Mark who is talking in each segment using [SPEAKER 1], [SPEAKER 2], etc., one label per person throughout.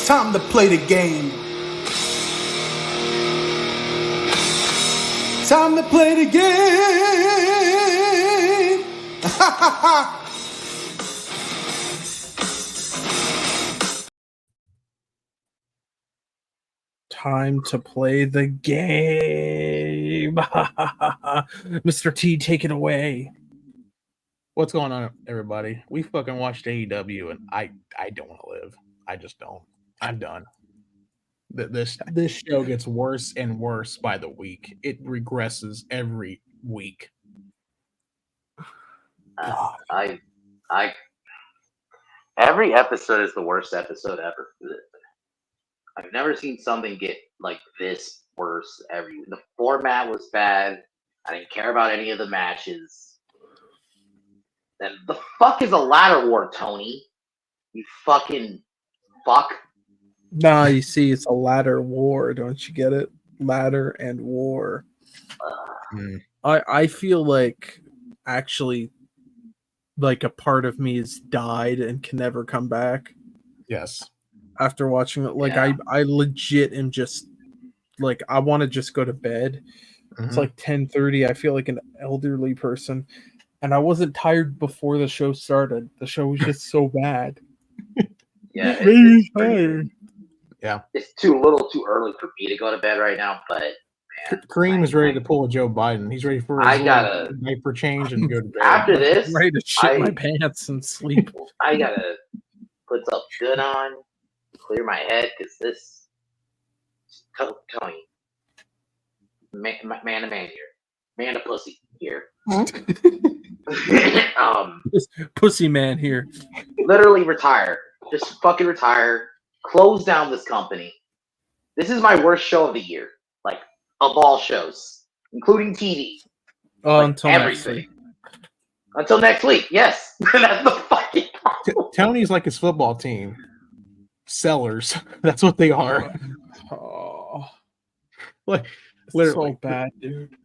[SPEAKER 1] Time to play the game. Time to play the game.
[SPEAKER 2] Time to play the game. Mr. T, take it away.
[SPEAKER 3] What's going on, everybody? We fucking watched AEW, and I don't want to live. I just don't. I'm done. This show gets worse and worse by the week. It regresses every week.
[SPEAKER 4] Every episode is the worst episode ever. I've never seen something get like this worse. The format was bad. I didn't care about any of the matches. Then the fuck is a ladder war, Tony? You fucking fuck.
[SPEAKER 2] Nah, you see, it's a ladder war. Don't you get it? Ladder and war. I feel like actually like a part of me has died and can never come back.
[SPEAKER 3] Yes.
[SPEAKER 2] After watching it, like I legit am just like I want to just go to bed. Mm-hmm. It's like 10:30. I feel like an elderly person, and I wasn't tired before the show started. The show was just so bad.
[SPEAKER 4] Yeah,
[SPEAKER 2] it's tired.
[SPEAKER 4] Yeah, it's too early for me to go to bed right now. But man,
[SPEAKER 3] Kareem is ready to pull a Joe Biden. He's ready for his diaper change and go to bed.
[SPEAKER 4] After this,
[SPEAKER 2] I'm ready to shit my pants and sleep.
[SPEAKER 4] I gotta put something good on. Clear my head because this Tony, man to man here, man to pussy here.
[SPEAKER 2] Pussy man here.
[SPEAKER 4] Literally retire. Just fucking retire. Close down this company. This is my worst show of the year, like of all shows, including TV.
[SPEAKER 2] Oh, like until everything. Next week.
[SPEAKER 4] Until next week, yes. That's the fucking problem.
[SPEAKER 3] Tony's like his football team. Sellers. That's what they are.
[SPEAKER 2] Oh,
[SPEAKER 3] like literally
[SPEAKER 2] so bad, dude.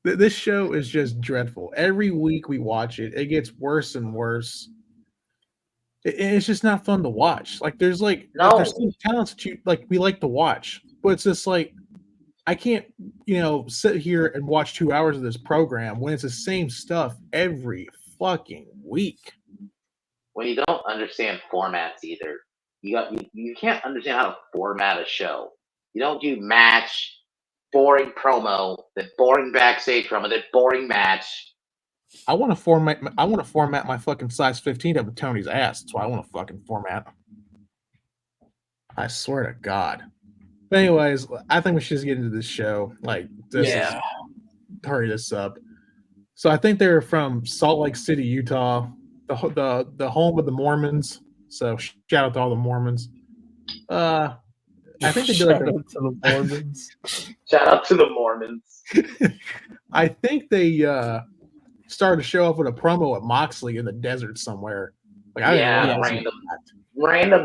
[SPEAKER 3] This show is just dreadful. Every week we watch it, it gets worse and worse. It's just not fun to watch. Like there's there's some talents that we like to watch, but it's just like I can't sit here and watch 2 hours of this program when it's the same stuff every fucking week.
[SPEAKER 4] When you don't understand formats either. You can't understand how to format a show. You don't do match, boring promo, then boring backstage promo, then boring match.
[SPEAKER 3] I want to format my fucking size 15 up with Tony's ass. That's why I want to fucking format. I swear to God. But anyways, I think we should just get into this show. Hurry this up. So I think they're from Salt Lake City, Utah, the home of the Mormons. So shout out to all the Mormons. I think they did
[SPEAKER 2] shout out to the Mormons.
[SPEAKER 4] Shout out to the Mormons.
[SPEAKER 3] I think they started to show up with a promo at Moxley in the desert somewhere.
[SPEAKER 4] Random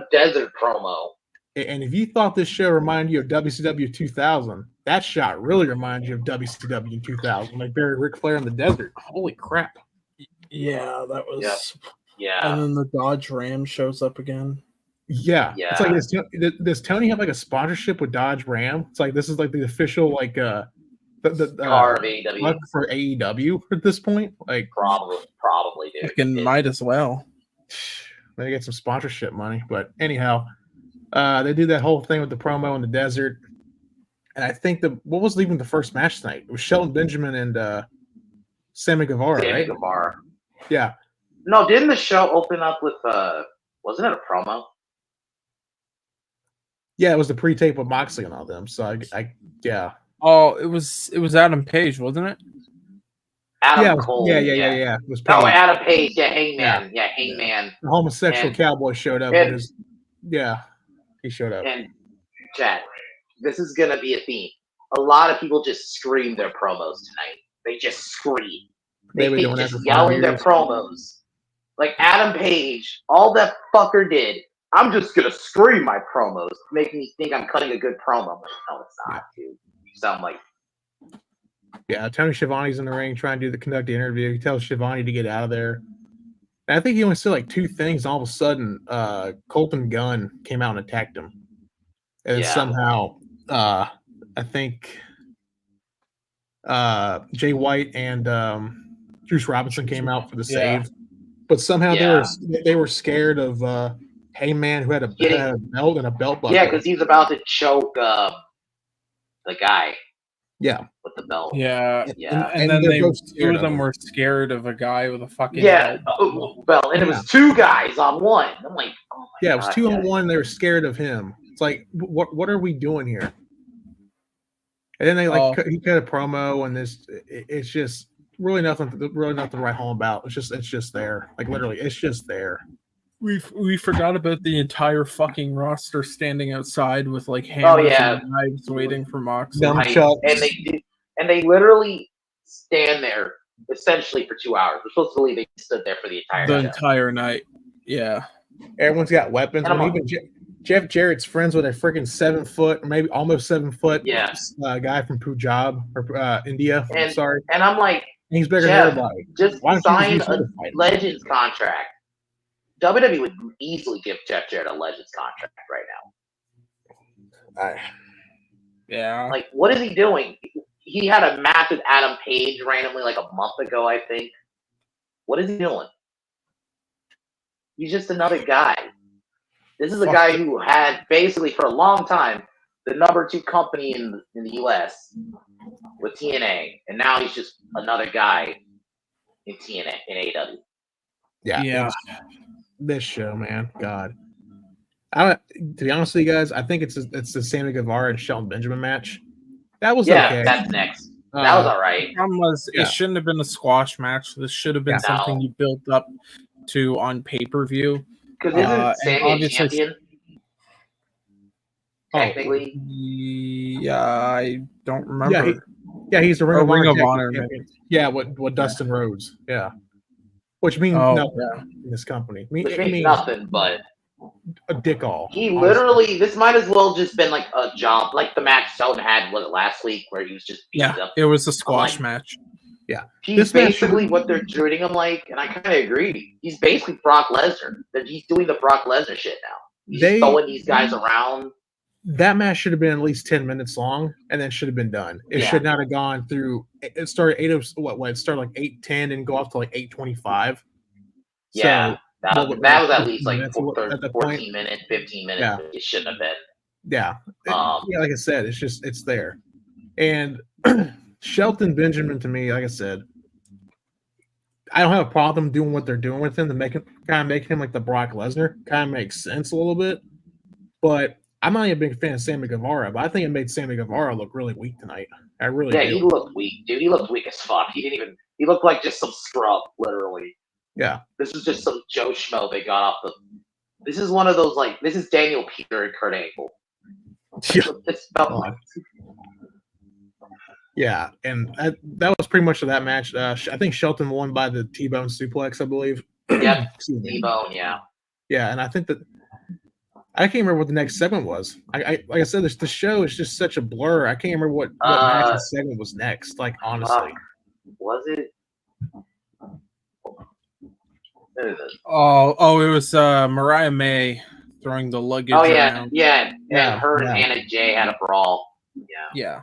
[SPEAKER 4] desert promo.
[SPEAKER 3] And if you thought this show reminded you of WCW 2000, that shot really reminds you of WCW 2000. Like Barry Ric Flair in the desert. Holy crap!
[SPEAKER 2] Yeah, that was.
[SPEAKER 4] Yep. Yeah.
[SPEAKER 2] And then the Dodge Ram shows up again.
[SPEAKER 3] Yeah. It's like does Tony have like a sponsorship with Dodge Ram? It's like this is like the official like the
[SPEAKER 4] car of AEW
[SPEAKER 3] for AEW at this point. Like
[SPEAKER 4] probably dude.
[SPEAKER 2] Might as well.
[SPEAKER 3] They get some sponsorship money, but anyhow, they do that whole thing with the promo in the desert. And I think what was even the first match tonight? It was Shelton Benjamin and Sammy Guevara, right?
[SPEAKER 4] Guevara.
[SPEAKER 3] Yeah.
[SPEAKER 4] No, didn't the show open up with wasn't it a promo?
[SPEAKER 3] Yeah, it was the pre-tape with Moxley and all them. So I yeah.
[SPEAKER 2] Oh, it was Adam Page, wasn't it?
[SPEAKER 4] Adam Cole.
[SPEAKER 3] Yeah. It was
[SPEAKER 4] Page. Adam Page. Yeah, Hangman. Yeah, Hangman.
[SPEAKER 3] The homosexual cowboy showed up. He showed up.
[SPEAKER 4] And Chad, this is gonna be a theme. A lot of people just scream their promos tonight. They just scream. They just yelling their promos. Like Adam Page, all that fucker did, I'm just going to scream my promos to make me think I'm cutting a good promo. But no, it's not, dude. You sound like...
[SPEAKER 3] Yeah, Tony Schiavone's in the ring trying to conduct the interview. He tells Schiavone to get out of there. And I think he only said like two things. And all of a sudden, Colton Gunn came out and attacked him. and somehow I think Jay White and Bruce Robinson came out for the save, but somehow they were scared of Heyman, who had a belt and a belt buckle.
[SPEAKER 4] Yeah, because he's about to choke the guy.
[SPEAKER 3] Yeah,
[SPEAKER 4] with the belt.
[SPEAKER 2] Yeah. And then two of them were scared of a guy with a fucking belt.
[SPEAKER 4] And it was two guys on one. I'm like, oh my God,
[SPEAKER 3] it was 2 on 1. They were scared of him. It's like, what are we doing here? And then they he cut a promo, and it's just really nothing to write home about. It's just there. Like literally, it's just there.
[SPEAKER 2] We forgot about the entire fucking roster standing outside with like hammers and knives waiting for Moxley.
[SPEAKER 4] And they literally stand there essentially for 2 hours. We're supposed to believe they stood there for the entire
[SPEAKER 2] night. Yeah.
[SPEAKER 3] Everyone's got weapons. Even Jeff Jarrett's friends with a freaking 7 foot, maybe almost 7 foot guy from Punjab or India.
[SPEAKER 4] And I'm like,
[SPEAKER 3] he's bigger than everybody.
[SPEAKER 4] Just sign a Legends contract. WWE would easily give Jeff Jarrett a Legends contract right
[SPEAKER 2] now.
[SPEAKER 4] Like, what is he doing? He had a match with Adam Page randomly like a month ago, I think. What is he doing? He's just another guy. This is a guy who had basically for a long time the number 2 company in the US with TNA, and now he's just another guy in TNA in AEW.
[SPEAKER 3] Yeah. This show, man, God. To be honest with you guys, I think it's the Sammy Guevara and Shelton Benjamin match. That was okay.
[SPEAKER 4] That's next. That was all right.
[SPEAKER 2] The problem was it shouldn't have been a squash match. This should have been something you built up to on pay-per-view.
[SPEAKER 4] Because isn't Sammy a champion? Technically?
[SPEAKER 2] Yeah, I don't remember.
[SPEAKER 3] He's the Ring
[SPEAKER 2] of Honor
[SPEAKER 3] champion. Yeah, with Dustin Rhodes. Yeah. Which means nothing in this company.
[SPEAKER 4] Which means nothing, but
[SPEAKER 3] a dick all.
[SPEAKER 4] He literally, this might as well just been like a job, like the match Shelton had last week, where he was just beating up.
[SPEAKER 2] It was a squash match.
[SPEAKER 3] Yeah,
[SPEAKER 4] he's basically what they're treating him like, and I kind of agree. He's basically Brock Lesnar. He's doing the Brock Lesnar shit now. He's throwing these guys around.
[SPEAKER 3] That match should have been at least 10 minutes long, and then should have been done. It should not have gone through. It started It started like 8:10 and go off to like 8:25.
[SPEAKER 4] Yeah, so, that was at least like 14 minutes, 15 minutes. Yeah. It shouldn't have been.
[SPEAKER 3] Yeah, like I said, it's there. And Shelton Benjamin, to me, like I said, I don't have a problem doing what they're doing with him to make him like the Brock Lesnar. Kind of makes sense a little bit, but I'm not even a big fan of Sammy Guevara, but I think it made Sammy Guevara look really weak tonight. I really do.
[SPEAKER 4] He looked weak, dude. He looked weak as fuck. He looked like just some scrub, literally.
[SPEAKER 3] Yeah.
[SPEAKER 4] This is just some Joe Schmo they got off the. This is one of those, like, this is Daniel Peter and Kurt Angle.
[SPEAKER 3] Yeah, and that was pretty much of that match. I think Shelton won by the T-bone suplex, I believe.
[SPEAKER 4] Yep, T-bone, yeah.
[SPEAKER 3] Yeah, and I think that I can't remember what the next segment was. Like I said, the show is just such a blur. I can't remember what match segment was next. Like, honestly,
[SPEAKER 4] was it?
[SPEAKER 2] Oh, it was Mariah May throwing the luggage around.
[SPEAKER 4] And her and Anna Jay had a brawl.
[SPEAKER 2] Yeah.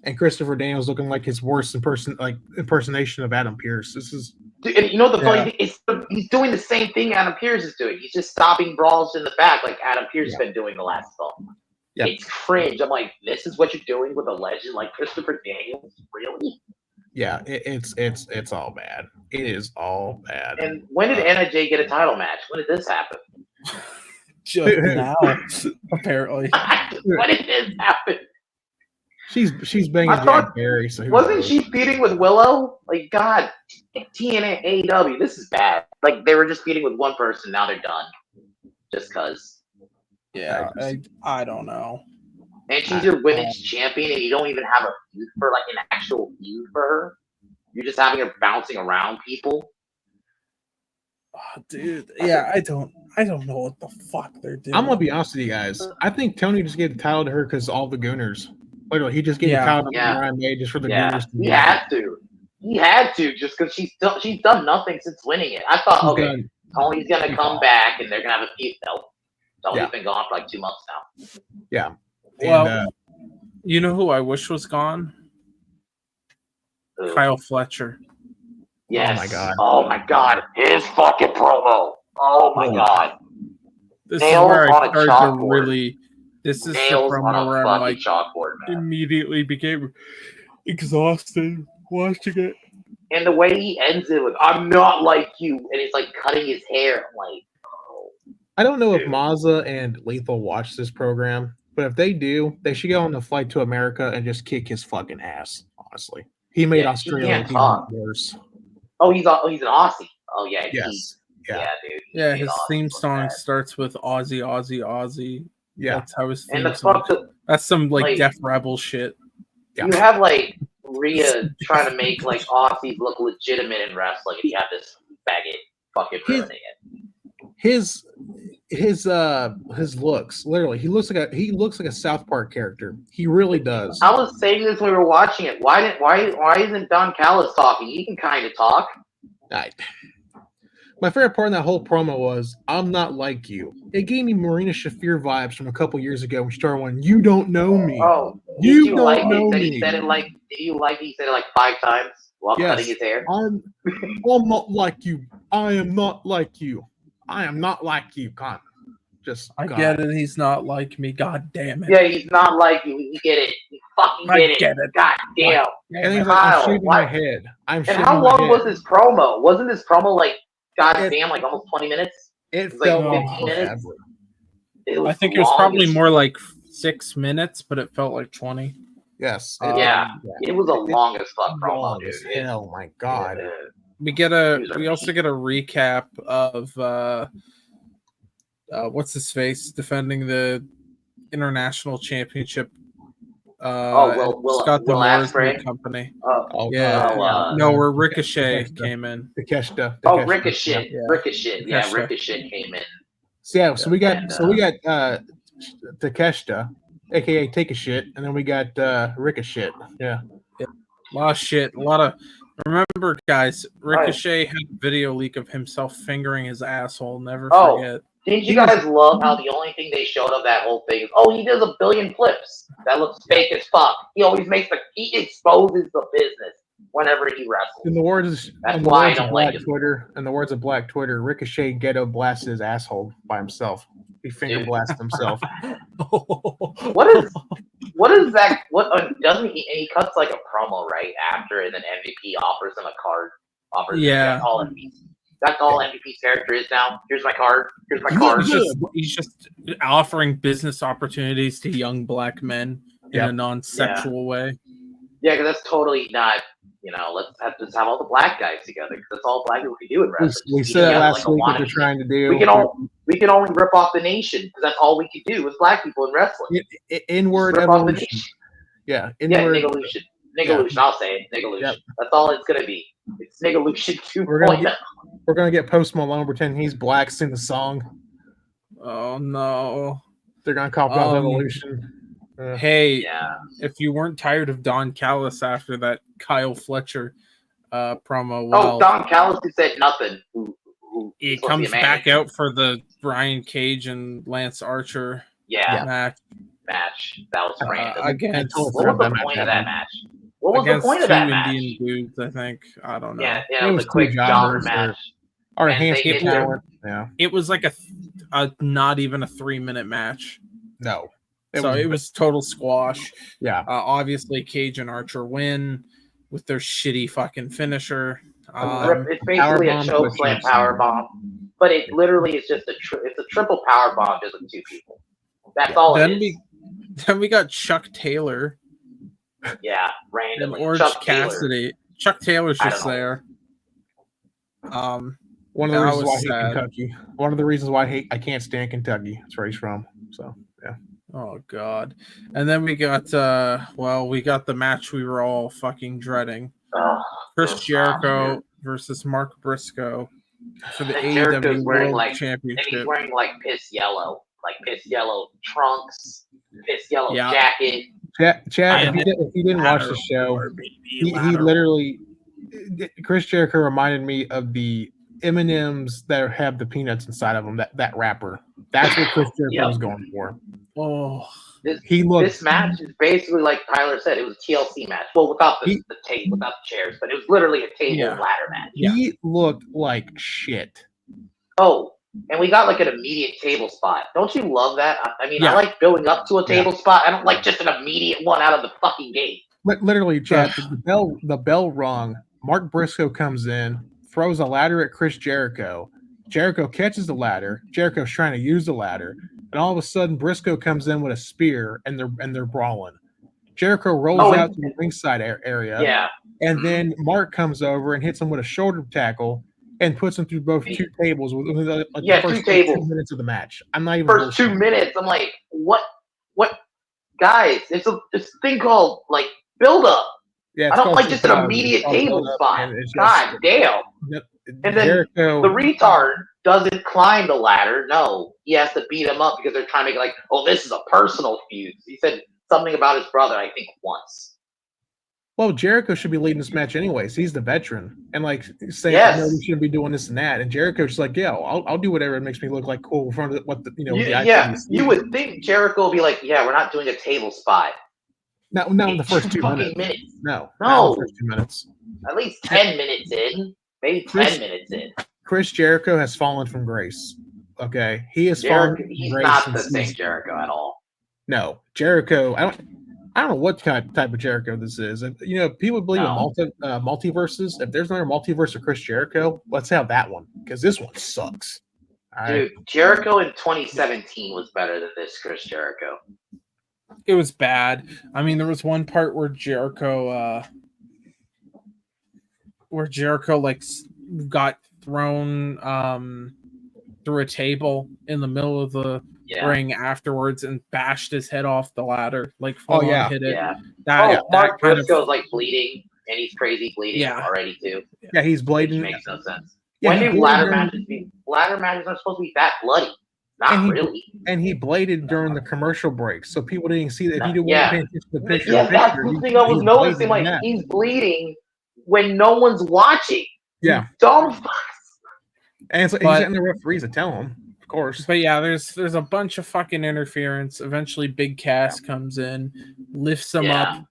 [SPEAKER 3] And Christopher Daniels looking like his worst impersonation of Adam Pearce. This is,
[SPEAKER 4] and you know the funny thing is, he's doing the same thing Adam Pearce is doing. He's just stopping brawls in the back like Adam Pearce has been doing the last film. Yeah. It's cringe. I'm like, this is what you're doing with a legend like Christopher Daniels? Really?
[SPEAKER 3] Yeah, it's all bad. It is all bad.
[SPEAKER 4] And when did Anna Jay get a title match? When did this happen?
[SPEAKER 2] Just now, apparently.
[SPEAKER 4] When did this happen?
[SPEAKER 3] She's banging Jack Barry. So
[SPEAKER 4] wasn't she feuding with Willow? Like, God, TNA AEW, this is bad. Like, they were just feuding with one person. Now they're done, just cause.
[SPEAKER 2] Yeah, I don't know.
[SPEAKER 4] And she's your women's champion, and you don't even have a feud for like an actual feud for her. You're just having her bouncing around people.
[SPEAKER 2] Oh, dude, yeah, I don't know what the fuck they're doing.
[SPEAKER 3] I'm gonna be honest with you guys. I think Tony just gave the title to her because all the Gooners. Literally, he just gave the title to Mariah May just for the Gooners.
[SPEAKER 4] He had to. He had to just because she's done nothing since winning it. I thought, Tony's gonna come back and they're gonna have a feud. No, Tony's been gone for like 2 months now.
[SPEAKER 3] Yeah.
[SPEAKER 2] Well, you know who I wish was gone? Kyle Fletcher.
[SPEAKER 4] Yes.
[SPEAKER 3] Oh my god.
[SPEAKER 4] Oh my god. His fucking promo. Oh my god.
[SPEAKER 2] This
[SPEAKER 4] Nails
[SPEAKER 2] is where I
[SPEAKER 4] on a
[SPEAKER 2] started to
[SPEAKER 4] chalkboard.
[SPEAKER 2] really. This is
[SPEAKER 4] Nails
[SPEAKER 2] the
[SPEAKER 4] on
[SPEAKER 2] promo
[SPEAKER 4] a
[SPEAKER 2] where I'm
[SPEAKER 4] fucking
[SPEAKER 2] like
[SPEAKER 4] chalkboard, man.
[SPEAKER 2] immediately became exhausted watching it.
[SPEAKER 4] And the way he ends it with "I'm not like you," and he's like cutting his hair. I'm like, oh.
[SPEAKER 3] I don't know if Mazza and Lethal watch this program, but if they do, they should go on the flight to America and just kick his fucking ass. Honestly, he made Australia even worse.
[SPEAKER 4] Oh, he's an Aussie. Oh yeah.
[SPEAKER 3] Yes.
[SPEAKER 4] Yeah, dude.
[SPEAKER 2] Yeah, his theme song starts with Aussie, Aussie, Aussie.
[SPEAKER 3] Yeah,
[SPEAKER 2] that's how his theme
[SPEAKER 4] and
[SPEAKER 2] song. That's some like Def Rebel shit.
[SPEAKER 4] You have like Rhea trying to make like Aussies look legitimate in wrestling, and you have this faggot fucking ruining it.
[SPEAKER 3] His looks, literally, he looks like a South Park character. He really does.
[SPEAKER 4] I was saying this when we were watching it. Why isn't Don Callis talking? He can kind of talk.
[SPEAKER 3] My favorite part of that whole promo was, "I'm not like you." It gave me Marina Shafir vibes from a couple years ago when she started one. You don't know me.
[SPEAKER 4] Oh,
[SPEAKER 3] you don't know me.
[SPEAKER 4] He said it like. Did you like? He said it like 5 times while cutting his hair.
[SPEAKER 3] I'm not like you. I am not like you. I am not like you. God,
[SPEAKER 2] I get it. He's not like me. God damn it.
[SPEAKER 4] Yeah, he's not like you. You get it. You fucking get it. God damn.
[SPEAKER 3] And he's like, I'm shaving my head.
[SPEAKER 4] And how long was this promo? Wasn't this promo like? God damn, like almost 20 minutes?
[SPEAKER 3] It
[SPEAKER 4] was
[SPEAKER 3] felt
[SPEAKER 4] like 15 minutes.
[SPEAKER 2] I think it was probably more like 6 minutes, but it felt like 20.
[SPEAKER 3] Yes.
[SPEAKER 4] It was the longest fuck promo, dude.
[SPEAKER 3] Hell, my god.
[SPEAKER 2] We also get a recap of what's his face defending the international championship. Scott D'Amore's company. Where Ricochet came in.
[SPEAKER 4] Ricochet. Ricochet. Yeah, Ricochet came in.
[SPEAKER 3] So we got Takeshita, aka Take a Shit, and then we got Ricochet. Yeah.
[SPEAKER 2] A lot of shit. Remember, guys, Ricochet had a video leak of himself fingering his asshole. Never forget.
[SPEAKER 4] Didn't you guys love how the only thing they showed of that whole thing is, he does a billion flips. That looks fake as fuck. He always he exposes the business whenever he wrestles.
[SPEAKER 3] In the words of Black Twitter, Ricochet ghetto blasted his asshole by himself. He finger blasted himself.
[SPEAKER 4] What is that? Doesn't he? And he cuts like a promo right after, and then MVP offers him a card. That's all MVP's character is now. Here's my card.
[SPEAKER 2] He's just offering business opportunities to young black men in a non-sexual way.
[SPEAKER 4] Yeah, because that's totally not. Let's have all the black guys together, because that's all black people can do in wrestling.
[SPEAKER 3] We said last week what they're trying to do.
[SPEAKER 4] We can only rip off the nation, because that's all we can do as black people in wrestling.
[SPEAKER 3] Inward evolution. Yeah,
[SPEAKER 4] Niggalution. Niggalution, I'll say it. Niggalution. Yep. That's all it's going to be. It's Niggalution 2.0.
[SPEAKER 3] We're going to get Post Malone pretending he's black, sing the song.
[SPEAKER 2] Oh, no.
[SPEAKER 3] They're going to copy off Evolution.
[SPEAKER 2] If you weren't tired of Don Callis after that Kyle Fletcher promo.
[SPEAKER 4] Don Callis who said nothing.
[SPEAKER 2] He comes back out for the Brian Cage and Lance Archer match.
[SPEAKER 4] That was random.
[SPEAKER 2] What
[SPEAKER 4] was the point of that match? What was the point of that match?
[SPEAKER 2] Indian dudes, I think. I don't know.
[SPEAKER 4] Yeah, it was a quick jobber match.
[SPEAKER 3] Or a handshake talent.
[SPEAKER 2] Yeah. It was like a not even a 3-minute match.
[SPEAKER 3] No.
[SPEAKER 2] It was total squash.
[SPEAKER 3] Yeah.
[SPEAKER 2] Obviously, Cage and Archer win with their shitty fucking finisher.
[SPEAKER 4] It's basically a choke slam power bomb, but it literally is just it's a triple power bomb just with 2 people. That's all it is.
[SPEAKER 2] Then we got Chuck Taylor.
[SPEAKER 4] Yeah, randomly.
[SPEAKER 2] And Orange Cassidy. Chuck Taylor's just there.
[SPEAKER 3] One of the reasons why I hate Kentucky. One of the reasons why I can't stand Kentucky. That's where he's from. So yeah.
[SPEAKER 2] Oh God. And then we got we got the match we were all fucking dreading. Chris Jericho versus Mark Briscoe for the AEW World Championship.
[SPEAKER 4] And he's wearing piss yellow trunks, piss yellow jacket.
[SPEAKER 3] Chad, if you didn't watch the show, he literally, Chris Jericho reminded me of the M&Ms that have the peanuts inside of them. That wrapper. That's what Chris Jericho was going for.
[SPEAKER 2] Oh,
[SPEAKER 4] This match is basically like Tyler said. It was a TLC match. Well, without the chairs, but it was literally a table and ladder match.
[SPEAKER 3] He looked like shit.
[SPEAKER 4] Oh, and we got like an immediate table spot. Don't you love that? I mean, I like building up to a table spot. I don't like just an immediate one out of the fucking gate.
[SPEAKER 3] Literally, Chad, the bell rung. Mark Briscoe comes in, throws a ladder at Chris Jericho. Jericho catches the ladder. Jericho's trying to use the ladder, and all of a sudden, Briscoe comes in with a spear, and they're brawling. Jericho rolls out to the ringside area, and then Mark comes over and hits him with a shoulder tackle and puts him through both two tables within the first 2 minutes of the match. I'm not even
[SPEAKER 4] first 2 minutes. I'm like, what, guys? It's a thing called like build up. Yeah, I don't like just an immediate table spot. God damn. And then the retard doesn't climb the ladder. No, he has to beat him up because they're trying to make it like, oh, this is a personal feud. He said something about his brother, I think, once.
[SPEAKER 3] Well, Jericho should be leading this match anyways. He's the veteran. And like saying, no, we shouldn't be doing this and that. And Jericho's just like, yeah, I'll do whatever makes me look like cool in front of what the,
[SPEAKER 4] you would think Jericho will be like, yeah, we're not doing a table spot.
[SPEAKER 3] No, in the first 2 minutes. No,
[SPEAKER 4] in the first 2 minutes. At least 10 minutes in. Maybe 10 minutes in.
[SPEAKER 3] Chris Jericho has fallen from grace. Okay, he has fallen from
[SPEAKER 4] he's
[SPEAKER 3] grace.
[SPEAKER 4] Not the same Jericho at all.
[SPEAKER 3] No, Jericho. I don't know what type of Jericho this is. And, people believe in multiverses. If there's another multiverse of Chris Jericho, let's have that one because this one sucks.
[SPEAKER 4] Dude, Jericho in 2017 was better than this Chris Jericho.
[SPEAKER 2] It was bad. I mean, there was one part where Jericho like got thrown through a table in the middle of the ring afterwards and bashed his head off the ladder. Like, hit it.
[SPEAKER 4] Yeah. Mark Briscoe's like bleeding, and he's crazy bleeding already too.
[SPEAKER 3] Yeah, he's bleeding.
[SPEAKER 4] Which makes no sense. When do ladder matches aren't supposed to be that bloody? Not really.
[SPEAKER 3] And he bladed during the commercial break, so people didn't see that. If you didn't want to pay attention to the picture,
[SPEAKER 4] that's the thing I was noticing. Like, he's bleeding when no one's watching.
[SPEAKER 3] Yeah.
[SPEAKER 4] Dumb fucks.
[SPEAKER 3] And so he's getting the referees to tell him, of course.
[SPEAKER 2] But yeah, there's a bunch of fucking interference. Eventually, Big Cass comes in, lifts him up.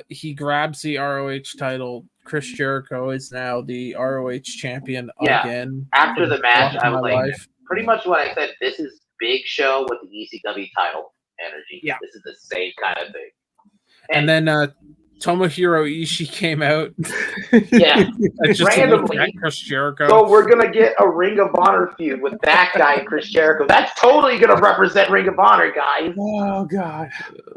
[SPEAKER 2] He grabs the ROH title. Chris Jericho is now the ROH champion again.
[SPEAKER 4] After the match, I was like, pretty much what I said. This is Big Show with the ECW title energy. Yeah, this is the same kind of thing.
[SPEAKER 2] And then Tomohiro Ishii came out.
[SPEAKER 4] Randomly.
[SPEAKER 2] Chris Jericho.
[SPEAKER 4] So we're gonna get a Ring of Honor feud with that guy and Chris Jericho. That's totally gonna represent Ring of Honor, guys.
[SPEAKER 3] Oh God,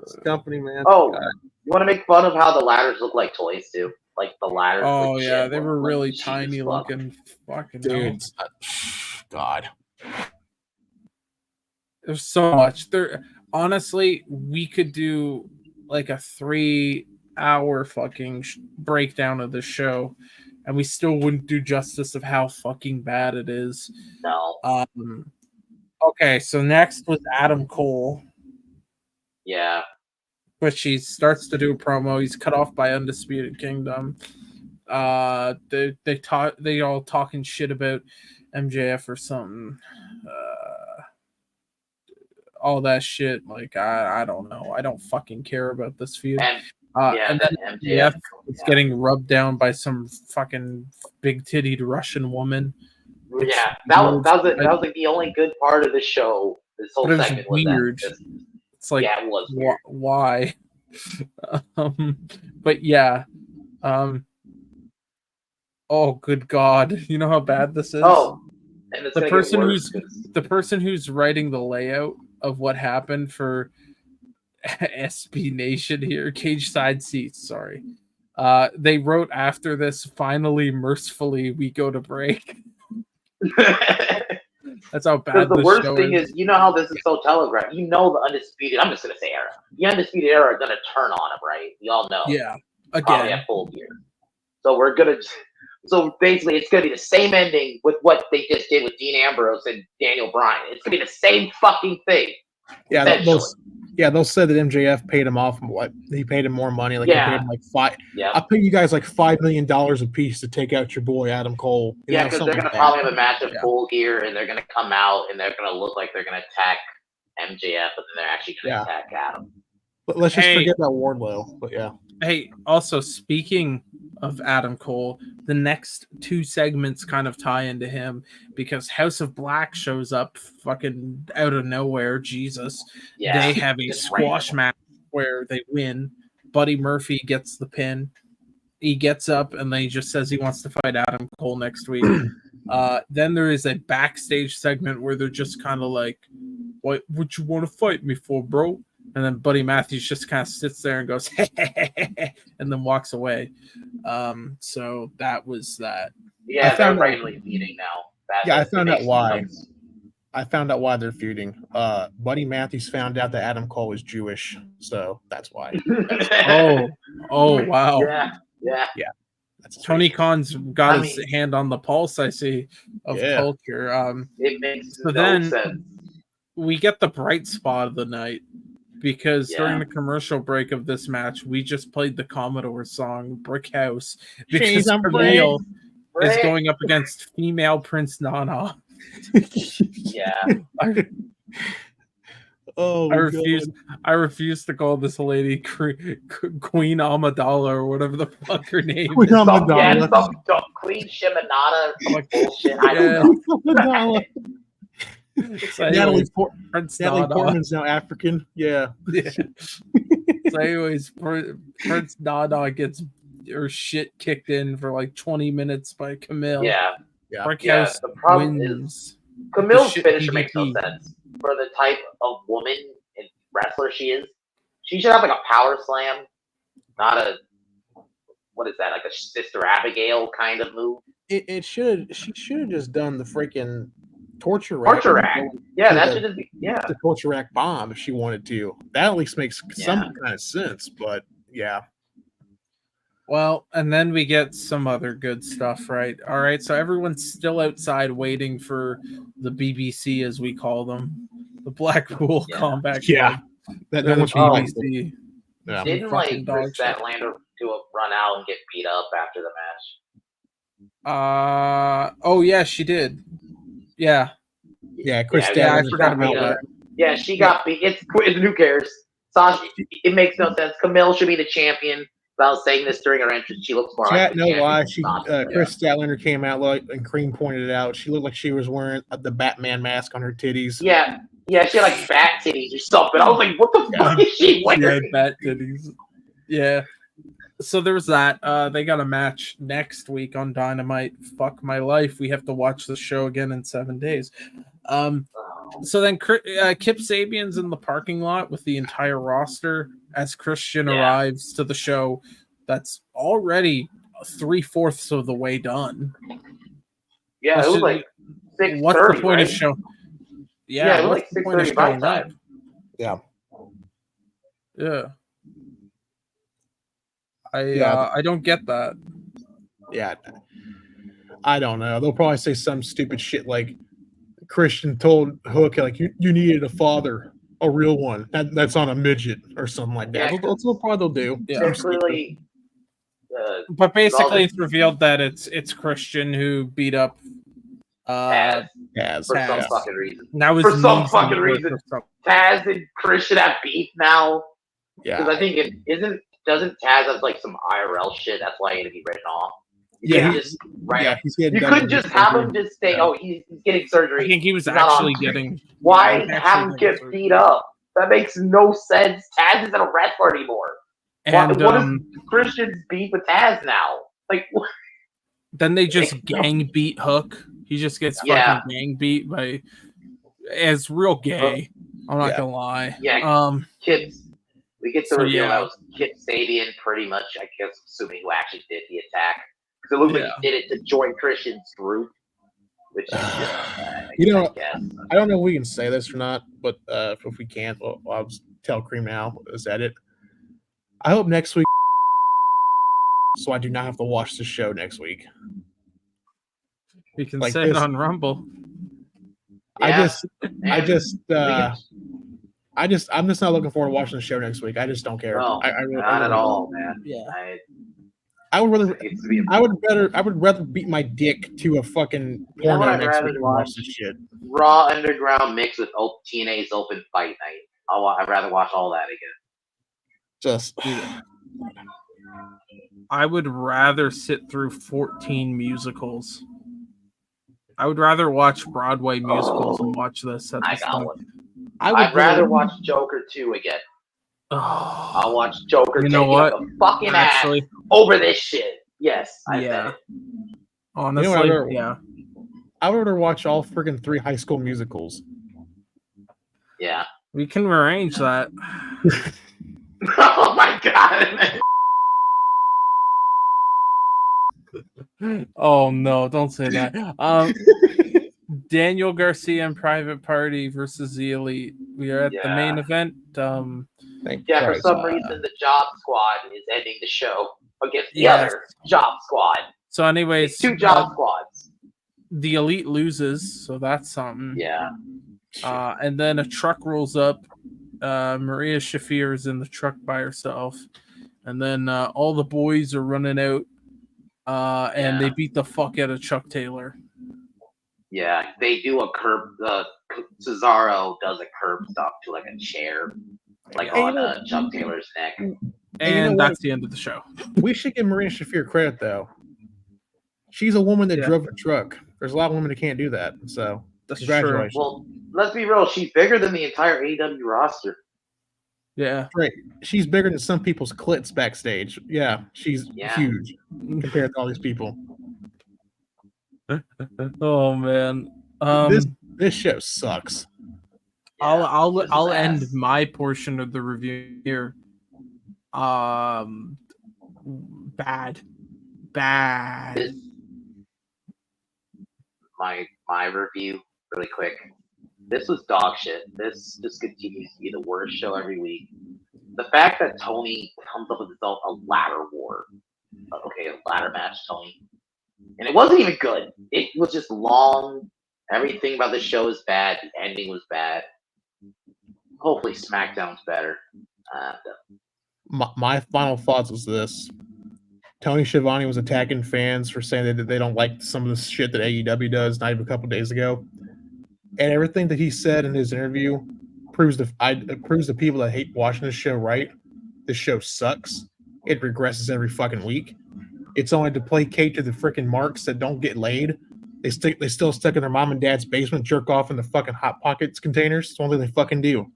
[SPEAKER 3] this company, man.
[SPEAKER 4] Oh, God. You want to make fun of how the ladders look like toys too? Like the ladders.
[SPEAKER 2] Oh yeah, they were really tiny looking. Fucking
[SPEAKER 3] dudes. God.
[SPEAKER 2] There's so much. There, honestly, we could do like a 3-hour fucking breakdown of the show, and we still wouldn't do justice of how fucking bad it is.
[SPEAKER 4] No.
[SPEAKER 2] Okay, so next was Adam Cole.
[SPEAKER 4] Yeah.
[SPEAKER 2] Which he starts to do a promo. He's cut off by Undisputed Kingdom. They all talking shit about MJF or something. All that shit. Like, I don't know. I don't fucking care about this feud. And then MJF is getting rubbed down by some fucking big-tittied Russian woman.
[SPEAKER 4] Yeah, that was like the only good part of the show. This whole segment was weird.
[SPEAKER 2] It's like,
[SPEAKER 4] it was weird.
[SPEAKER 2] Why? But yeah. Oh, good God! You know how bad this is.
[SPEAKER 4] Oh, and it's
[SPEAKER 2] the person who's writing the layout of what happened for SB Nation here, Cage Side Seats. Sorry, they wrote after this. Finally, mercifully, we go to break. That's how bad
[SPEAKER 4] the worst thing is. You know how this is so telegraphed. You know the Undisputed. I'm just gonna say era. The Undisputed Era are gonna turn on him, right? We all know.
[SPEAKER 2] Yeah. Again.
[SPEAKER 4] Probably at Full Gear. So we're gonna. So basically, it's gonna be the same ending with what they just did with Dean Ambrose and Daniel Bryan. It's gonna be the same fucking thing.
[SPEAKER 3] Yeah. Those said that MJF paid him off. What he paid him more money. Like he paid him like $5.
[SPEAKER 4] Yeah.
[SPEAKER 3] I'll pay you guys like $5 million a piece to take out your boy Adam Cole.
[SPEAKER 4] Because they're gonna probably have a match of Full Gear, and they're gonna come out and they're gonna look like they're gonna attack MJF, and then they're actually going to attack Adam.
[SPEAKER 3] But let's just forget about Wardlow. But yeah.
[SPEAKER 2] Hey, also speaking of Adam Cole, the next 2 segments kind of tie into him because House of Black shows up fucking out of nowhere. Jesus.
[SPEAKER 4] Yeah,
[SPEAKER 2] they have a squash match where they win. Buddy Murphy gets the pin. He gets up and then he just says he wants to fight Adam Cole next week. Then there is a backstage segment where they're just kind of like, what would you want to fight me for, bro? And then Buddy Matthews just kind of sits there and goes, and then walks away. So that was that.
[SPEAKER 4] Yeah, they're randomly feuding now.
[SPEAKER 3] I found out why. I found out why they're feuding. Buddy Matthews found out that Adam Cole was Jewish, so that's why.
[SPEAKER 2] Oh, wow.
[SPEAKER 4] Yeah.
[SPEAKER 3] That's
[SPEAKER 2] Tony Khan's got his hand on the pulse, I see, of culture.
[SPEAKER 4] It makes
[SPEAKER 2] sense. We get the bright spot of the night because during the commercial break of this match, we just played the Commodore song "Brick House" because Camille is going up against female Prince Nana.
[SPEAKER 4] Yeah.
[SPEAKER 2] I refuse to call this lady Queen Amidala or whatever the fuck her name
[SPEAKER 3] Queen
[SPEAKER 2] is.
[SPEAKER 3] Amidala.
[SPEAKER 4] Queen Shimanada. Bullshit. I don't know.
[SPEAKER 3] Natalie Portman's now African. Yeah.
[SPEAKER 2] So anyways, Prince Nana gets her shit kicked in for like 20 minutes by Camille.
[SPEAKER 4] Yeah.
[SPEAKER 2] The
[SPEAKER 4] problem is Camille's finisher makes no sense for the type of woman and wrestler she is. She should have like a power slam, not a what is that, like a Sister Abigail kind of move.
[SPEAKER 3] She should have just done the freaking torture
[SPEAKER 4] rack. Yeah, that should just be
[SPEAKER 3] the torture rack bomb if she wanted to. That at least makes some kind of sense, but yeah.
[SPEAKER 2] Well, and then we get some other good stuff, right? All right, so everyone's still outside waiting for the BBC, as we call them, the Blackpool Combat Club.
[SPEAKER 3] Yeah,
[SPEAKER 2] that was BBC.
[SPEAKER 4] Yeah. Didn't like Chris Statlander do a run out and get beat up after the match?
[SPEAKER 2] Oh yeah, she did. Yeah,
[SPEAKER 3] Chris Statlander.
[SPEAKER 2] I forgot about that.
[SPEAKER 4] Yeah, she got beat. It's who cares? Sasha, it makes no sense. Camille should be the champion. I was saying this during her entrance. She looks more like
[SPEAKER 3] no lie. Chris Statlander came out and Cream pointed it out. She looked like she was wearing the Batman mask on her titties.
[SPEAKER 4] Yeah, she had like bat titties or something. I was like, what the fuck is she wearing?
[SPEAKER 2] She had bat titties. Yeah. So there's that. They got a match next week on Dynamite. Fuck my life. We have to watch the show again in 7 days. So then Kip Sabian's in the parking lot with the entire roster as Christian arrives to the show. That's already 3/4 of the way done.
[SPEAKER 4] Yeah, it was like 6:30.
[SPEAKER 2] What's the point of show? Yeah,
[SPEAKER 4] it was like 6:30 by time.
[SPEAKER 3] Yeah.
[SPEAKER 2] I don't get that.
[SPEAKER 3] Yeah. I don't know. They'll probably say some stupid shit like Christian told Hook, like, you needed a father, a real one. That's on a midget or something like that. That's what probably they'll do.
[SPEAKER 4] Yeah. Clearly,
[SPEAKER 2] but basically it's revealed that it's Christian who beat up
[SPEAKER 4] Taz for some fucking reason.
[SPEAKER 2] Now
[SPEAKER 4] for some fucking reason. Taz and Christian have beef now.
[SPEAKER 3] Yeah.
[SPEAKER 4] Because I think doesn't Taz have like some IRL shit? That's why he had to be written off. You couldn't just have him just say, "Oh, he's getting surgery."
[SPEAKER 2] I think he was actually getting.
[SPEAKER 4] Why have him get beat up? That makes no sense. Taz isn't a wrestler anymore.
[SPEAKER 2] And
[SPEAKER 4] what is Christian's beef with Taz now? Like,
[SPEAKER 2] then they just gang beat Hook. He just gets fucking gang beat by. It's real gay. I'm not gonna lie.
[SPEAKER 4] Yeah. We get the reveal that was Kip Sabian, pretty much. I guess assuming who actually did the attack. It looked like he did it to join Christian's group, which
[SPEAKER 3] I don't know if we can say this or not, but if we can't, I'll just tell Cream now. Is that it? I hope next week, so I do not have to watch the show next week.
[SPEAKER 2] We can say it on Rumble.
[SPEAKER 3] I'm just not looking forward to watching the show next week. I just don't care.
[SPEAKER 4] No, not at all, man.
[SPEAKER 2] Yeah.
[SPEAKER 3] I would rather beat my dick to a fucking porno
[SPEAKER 4] I'd
[SPEAKER 3] next
[SPEAKER 4] rather
[SPEAKER 3] week than
[SPEAKER 4] watch
[SPEAKER 3] watch this shit.
[SPEAKER 4] Raw Underground mixed with TNA's Open Fight Night. I'd rather watch all that again.
[SPEAKER 3] Just
[SPEAKER 2] I would rather sit through 14 musicals. I would rather watch Broadway musicals and watch this at
[SPEAKER 4] I
[SPEAKER 2] this
[SPEAKER 4] got
[SPEAKER 2] point.
[SPEAKER 4] one. I'd rather watch Joker 2 again.
[SPEAKER 2] Oh,
[SPEAKER 4] I'll watch Joker
[SPEAKER 2] you know
[SPEAKER 4] taking
[SPEAKER 2] what?
[SPEAKER 4] up the fucking
[SPEAKER 2] Actually,
[SPEAKER 4] ass over this shit. Yes, I
[SPEAKER 2] yeah.
[SPEAKER 4] bet it.
[SPEAKER 2] Honestly,
[SPEAKER 3] You know,
[SPEAKER 2] yeah.
[SPEAKER 3] I would rather watch all friggin' 3 High School Musicals.
[SPEAKER 4] Yeah.
[SPEAKER 2] We can arrange that.
[SPEAKER 4] Oh my god.
[SPEAKER 2] Oh no, don't say that. Daniel Garcia and Private Party versus the Elite. We are at the main event.
[SPEAKER 3] Yeah,
[SPEAKER 4] for some reason the Job Squad is ending the show against the other Job Squad.
[SPEAKER 2] So anyways,
[SPEAKER 4] 2 Job Squads.
[SPEAKER 2] The Elite loses, so that's something.
[SPEAKER 4] Yeah.
[SPEAKER 2] And then a truck rolls up. Maria Shafir is in the truck by herself. And then all the boys are running out. And they beat the fuck out of Chuck Taylor.
[SPEAKER 4] Yeah, they do a curb. Cesaro does a curb stop to like a chair, like on Chuck Taylor's neck.
[SPEAKER 2] And that's the end of the show.
[SPEAKER 3] We should give Maria Shafir credit, though. She's a woman that drove a truck. There's a lot of women that can't do that. So, congratulations.
[SPEAKER 4] Well, let's be real. She's bigger than the entire AEW roster.
[SPEAKER 2] Yeah.
[SPEAKER 3] Right. She's bigger than some people's clits backstage. Yeah, she's huge compared to all these people.
[SPEAKER 2] Oh man.
[SPEAKER 3] This show sucks.
[SPEAKER 2] I'll end my portion of the review here. Bad.
[SPEAKER 4] My review really quick. This was dog shit. This just continues to be the worst show every week. The fact that Tony comes up with himself a ladder war. Okay, a ladder match, Tony. And it wasn't even good. It was just long. Everything about the show is bad. The ending was bad. Hopefully SmackDown's better.
[SPEAKER 3] My final thoughts was this. Tony Schiavone was attacking fans for saying that they don't like some of the shit that AEW does, not even a couple days ago. And everything that he said in his interview proves the people that hate watching this show right. This show sucks. It regresses every fucking week. It's only to placate to the freaking marks that don't get laid. They still stuck in their mom and dad's basement, jerk off in the fucking Hot Pockets containers. It's the only thing they fucking do.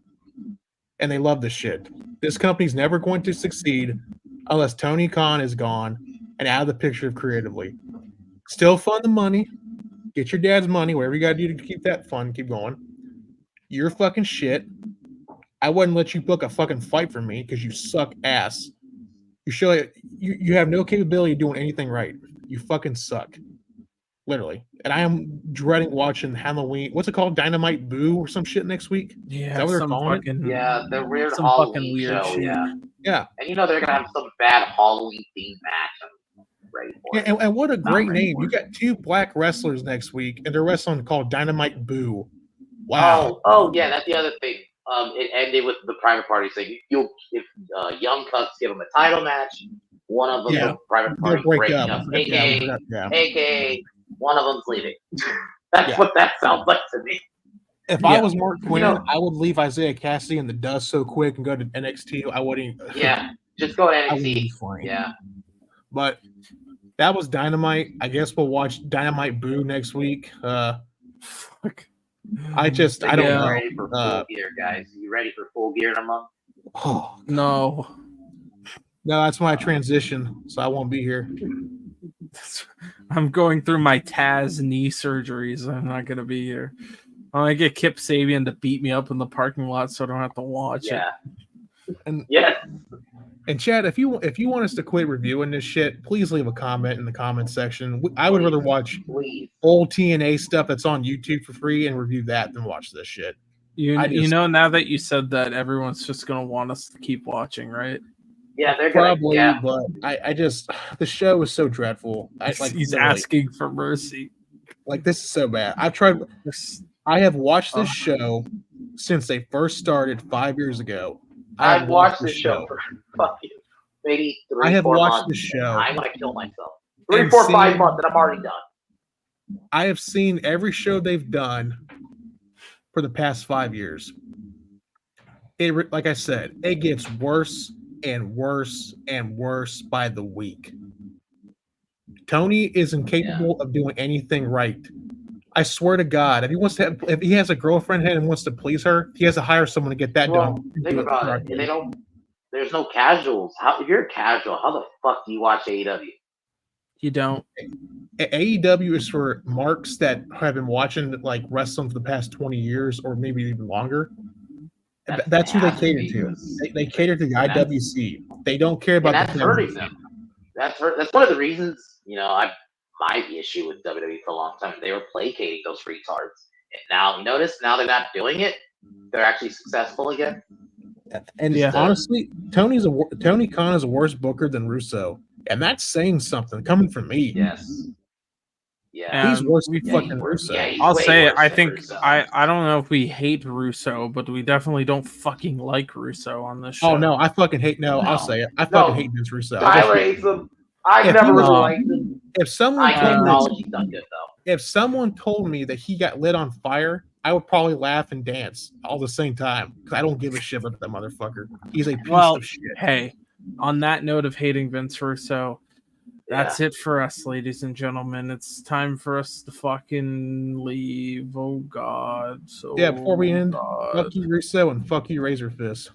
[SPEAKER 3] And they love this shit. This company's never going to succeed unless Tony Khan is gone and out of the picture creatively. Still fund the money. Get your dad's money, whatever you got to do to keep that fun. Keep going. You're fucking shit. I wouldn't let you book a fucking fight for me because you suck ass. You have no capability of doing anything right. You fucking suck. Literally. And I am dreading watching Halloween. What's it called? Dynamite Boo or some shit next week?
[SPEAKER 2] Yeah.
[SPEAKER 3] Is that what they're calling it?
[SPEAKER 4] Yeah, the weird Halloween show.
[SPEAKER 2] Shit.
[SPEAKER 4] Yeah. And they're going to have some bad Halloween themed match.
[SPEAKER 3] And what a great name. You got 2 black wrestlers next week, and they're wrestling called Dynamite Boo. Wow.
[SPEAKER 4] Oh, yeah, that's the other thing. It ended with the Private Party saying if Young Cuts give them a title match, one of them, the Private Party, break up. AKA, one of them's leaving. That's what that sounds like to me.
[SPEAKER 3] If I was Mark Quinn, I would leave Isaiah Cassidy in the dust so quick and go to NXT. I wouldn't.
[SPEAKER 4] Yeah, just go to NXT. Yeah.
[SPEAKER 3] But that was Dynamite. I guess we'll watch Dynamite Boo next week.
[SPEAKER 2] Fuck.
[SPEAKER 3] I don't know.
[SPEAKER 4] Ready for full gear, guys? You ready for full gear in a month?
[SPEAKER 3] Oh,
[SPEAKER 2] no.
[SPEAKER 3] No, that's my transition, so I won't be here.
[SPEAKER 2] I'm going through my Taz knee surgeries. I'm not going to be here. I'm going to get Kip Sabian to beat me up in the parking lot so I don't have to watch it.
[SPEAKER 3] And
[SPEAKER 4] yeah.
[SPEAKER 3] And Chad, if you want us to quit reviewing this shit, please leave a comment in the comment section. I would rather watch old TNA stuff that's on YouTube for free and review that than watch this shit.
[SPEAKER 2] You know, now that you said that, everyone's just gonna want us to keep watching, right?
[SPEAKER 4] Yeah, they're
[SPEAKER 3] probably.
[SPEAKER 4] Gonna,
[SPEAKER 3] but I just the show is so dreadful.
[SPEAKER 2] He's asking for mercy.
[SPEAKER 3] Like, this is so bad. I have watched this show since they first started 5 years ago.
[SPEAKER 4] I've watched this show for fucking maybe 3,
[SPEAKER 3] I have
[SPEAKER 4] 4
[SPEAKER 3] watched
[SPEAKER 4] months.
[SPEAKER 3] the show.
[SPEAKER 4] I'm gonna kill myself. 3, 4, 5 months, and I'm already done.
[SPEAKER 3] I have seen every show they've done for the past 5 years. Like I said, it gets worse and worse and worse by the week. Tony is incapable of doing anything right. I swear to God, if he has a girlfriend and wants to please her, he has to hire someone to get that done.
[SPEAKER 4] Think about it. There's no casuals. If you're a casual, how the fuck do you watch AEW?
[SPEAKER 2] You don't.
[SPEAKER 3] AEW is for marks that have been watching like wrestling for the past 20 years or maybe even longer. That's who they cater to. They cater to the IWC. They don't care about
[SPEAKER 4] that's hurting them. That's one of the reasons, my issue with WWE for a long time. They were placating those retards. And now, notice, now they're not doing it. They're actually successful again.
[SPEAKER 3] And honestly, Tony Khan is a worse booker than Russo. And that's saying something coming from me.
[SPEAKER 4] Yes.
[SPEAKER 3] Yeah. He's worse than fucking Russo.
[SPEAKER 4] Yeah,
[SPEAKER 2] I'll say it. I think I don't know if we hate Russo, but we definitely don't fucking like Russo on this show.
[SPEAKER 3] Oh no, I fucking hate I'll say it. I fucking hate Vince Russo.
[SPEAKER 4] Tyler hates him. I never really liked him.
[SPEAKER 3] If someone
[SPEAKER 4] if
[SPEAKER 3] someone told me that he got lit on fire, I would probably laugh and dance all the same time because I don't give a shit about that motherfucker. He's a piece of shit.
[SPEAKER 2] Hey, on that note of hating Vince Russo, that's it for us, ladies and gentlemen. It's time for us to fucking leave. Oh God.
[SPEAKER 3] Before we end, fuck you Russo and fuck you Razor Fist.